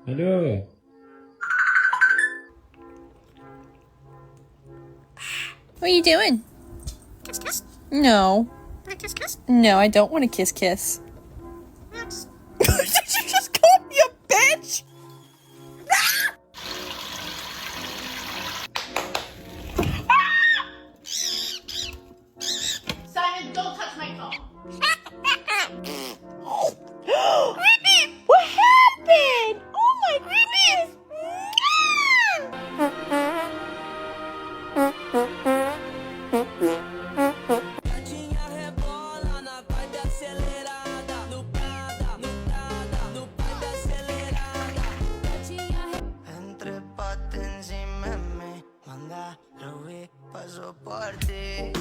Alo. What are you doing? Kiss, kiss. No. Want to kiss, kiss? No, I don't want to kiss kiss. Yes. Did you just call me a bitch? Simon, don't touch my phone. What happened? Oh my goodness! Entre patins y memes, manda Ruby, paso por ti.